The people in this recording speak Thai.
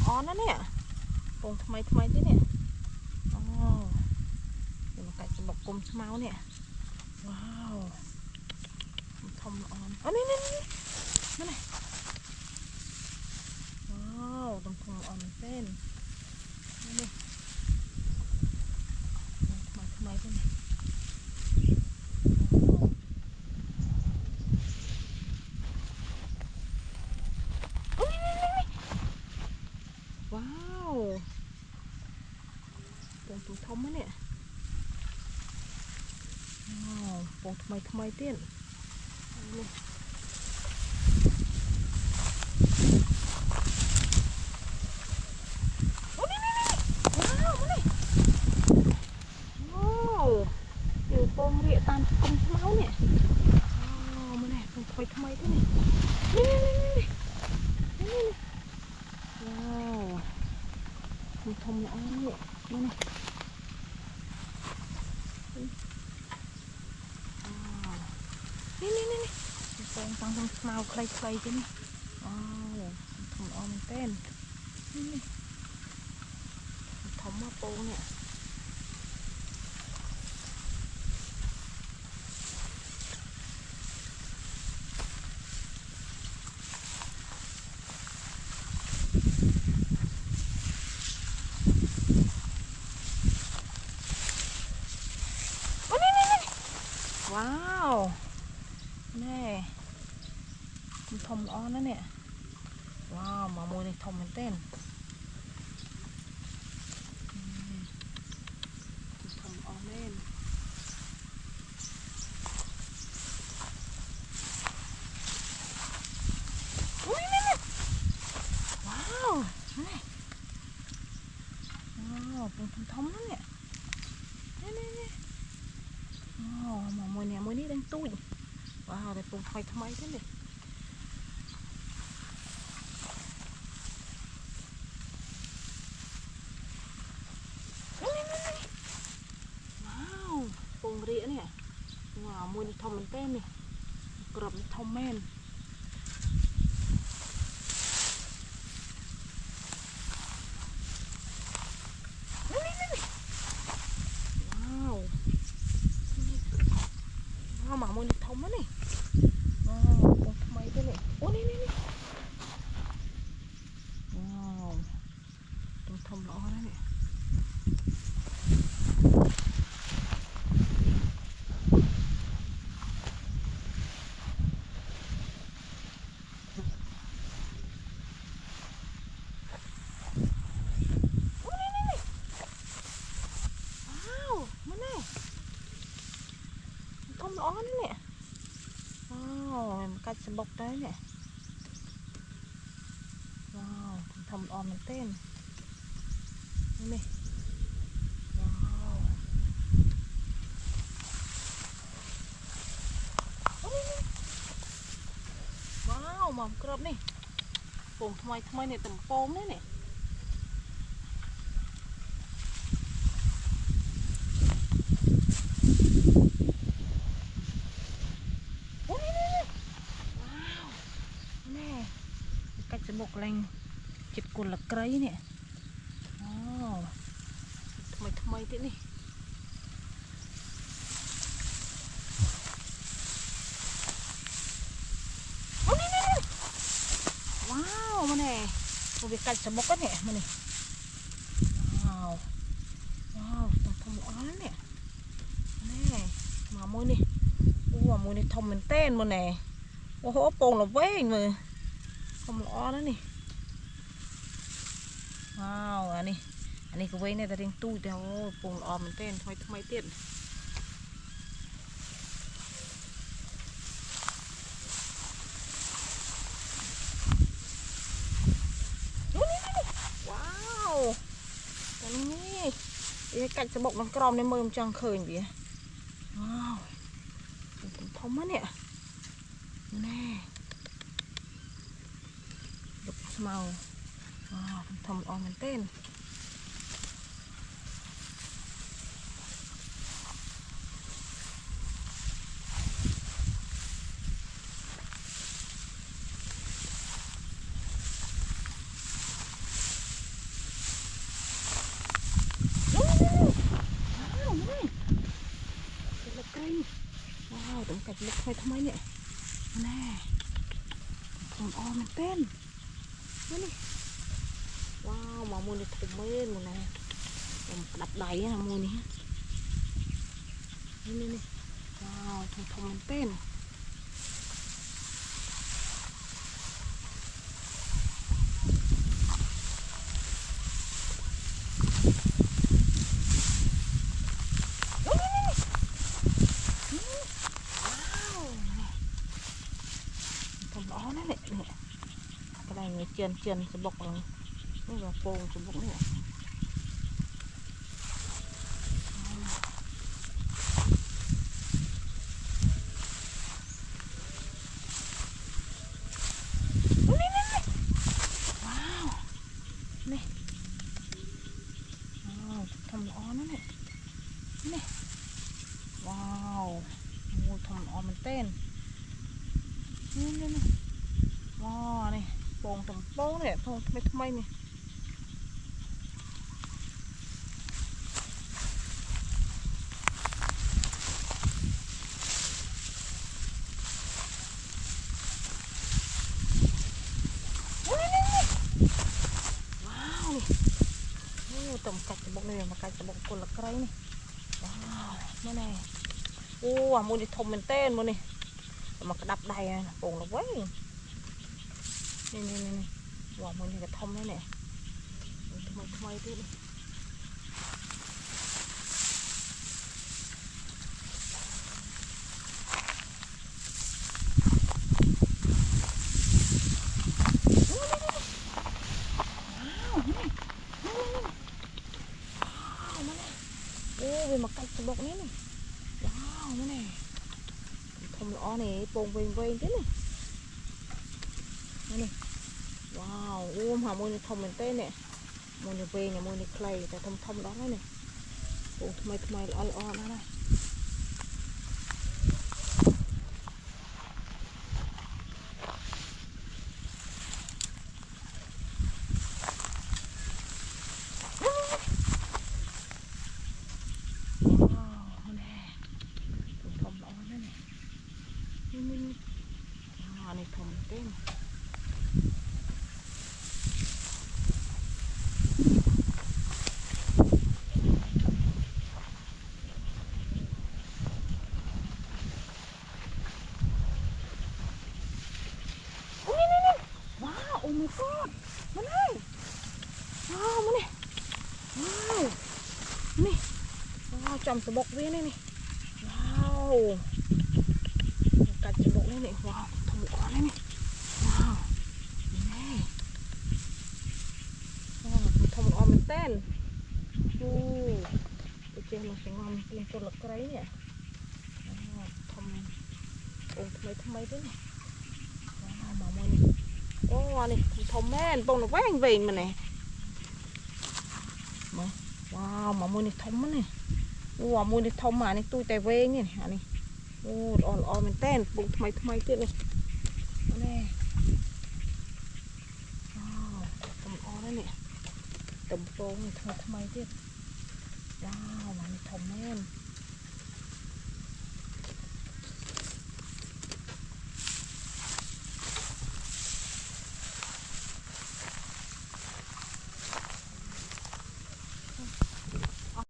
อ่อนนะเนี่ยปงทำไมที่เนี่ยอ๋อเดี๋ยวมันไก่จะบอกกลมชะเมาเนี่ยว้าวทำอ่อนอ๋อนี่มาเลยว้าวทำอ่อนเส้นนี่ทำไมที่เนี่ยว้าวปงตุ้มทอมมะเนี่ยว้าวปงทำไมเตี้ยนนี่อยู่ปงเรียตามกลมเมาเนี่ยว้าวมาเนี่ยปงทำไมที่เนี่ยนี่ว้าวมันทำอะไรเนี่ยมาเนี่ยนี่ปงตั้งเมาใครกันนี่ว้าวทำอะไรมันเต้นนี่ทำมาโปเนี่ยว้าวแน่มันทำอ้อนนะเนี่ยว้าวมาโมยทำมันเต้นทำอ้อนเล่นว้าวนี่ว้าวเป็นทำนั่นเนี่ยนี่ว้าวมาโมยเนี่ยโมยนี่ดังตุ้ยว้าวแต่ปงทำไมกันเนี่ยว้าวปงเรียเนี่ยว้าวโมยนี่ทำมันเต้นเนี่ยกรอบนี่ทำแม่นว้าวหมาโมยนี่ทำมั้ยนี่ว้าวปงทำไมกันเนี่ยโอ้นี่ว้าวต้องทำล้อแล้วเนี่ยว้าวมาแน่ทำล้อนี่เนี่ยว้าวมันกัดสะบกได้เนี่ยว้าวทำออมมันเต้นนี่ว้าวว้าวหมอมกรอบนี่โป่งทำไมเนี่ยต่ำโป่งเนี่ยว้าวแน่กัดสะบกแรงจิตกุลไกรเนี่ยว้าวทำไมที่นี่ว้าวมาแน่เราไปกัดสะบกกันเนี่ยมาเนี่ยว้าวต้องทำอ้อนเนี่ยแน่หมาโมยนี่โอ้โมยนี่ทำมันเต้นมาแน่โอ้โหโป่งเราเว้งมือทำอ้อนแล้วนี่ว้าวอันนี้ก็เว้งเนี่ยแต่เรียงตู้เดียวโป่งอ้อมมันเต้นทำไมเต้นว้าวตรงนี้กัดจะบอกมันกรอบในมือมันจังเคยบีว้าวผมทำมะเนี่ยแน่ลูกเมาว้าวทำออมมันเต้น ลุกทำไมเนี่ยแน่ผมอ้อมันเต้นนี่ว้าวมามูนี่ถุงเม่นมูนี่ผมดับไดนะมูนี่นี่ว้าวทงมันเต้นนั่นแหละเนี่ยก็ได้เงี้ยเจียนจะบอกเลยนี่ว่าโป่งจะบอกเนี่ยว้าวนี่ว้าวทำอ้อนั่นแหละนี่ว้าวงูทำอ้อมันเต้นนี่ว้าวนี่โป่งตรงโป่งเนี่ยทำไมเนี่ยตมกัดจะบอกเลยมากัดจะบอกคนละไกรนี่ว้าวมาไหนโอ้มูนี่ทมมันเต้นมูนี่มากระดับได้นะโป่งละเว้ยนี่ว้าวมูนี่กระทมได้เนี่ยทำไมที่นี่โอ้ยมาไก่สะบกนี่นี่ว้าวนี่นี่ทมล้อนี่โป่งเวงที่นี่นี่ว้าวโอ้หามือนี่ทมเป็นเต้นเนี่ยมือนี่เวงเนี่ยมือนี่ใครแต่ทมล้อนี่โอ้ทำไมล้อนั่นน่ะนี่ทมเต้นว้าวโอ้ my god มาเลยว้าวมาเนี่ยว้าวนี่ว้าวจำสะบกวิ่งนี่ว้าวกัดสะบกนี่ว้าวทมล้อนี่ว้าวนี่ทมล้อมันเต้นโอ้เจมันสวยงามเป็นตัวละไกรเนี่ยทำโอ้ทำไมด้วยเนี่ยว้าวมาโมนี่โอ้นี่ทำแม่นปงหนูแว่งเวงมันเนี่ยว้าวมาโมนี่ทำมันเนี่ยว้าวโมนี่ทำมานี่ตู้แต่เวงเนี่ยอันนี้โอ้อ่อนมันเต้นปุงทำไมด้วยเนี่ยนี่ว้าวทำอ่อนนั่นเนี่ยตุ่มโป่งทำไมด้วยว้าวมันทำแม่น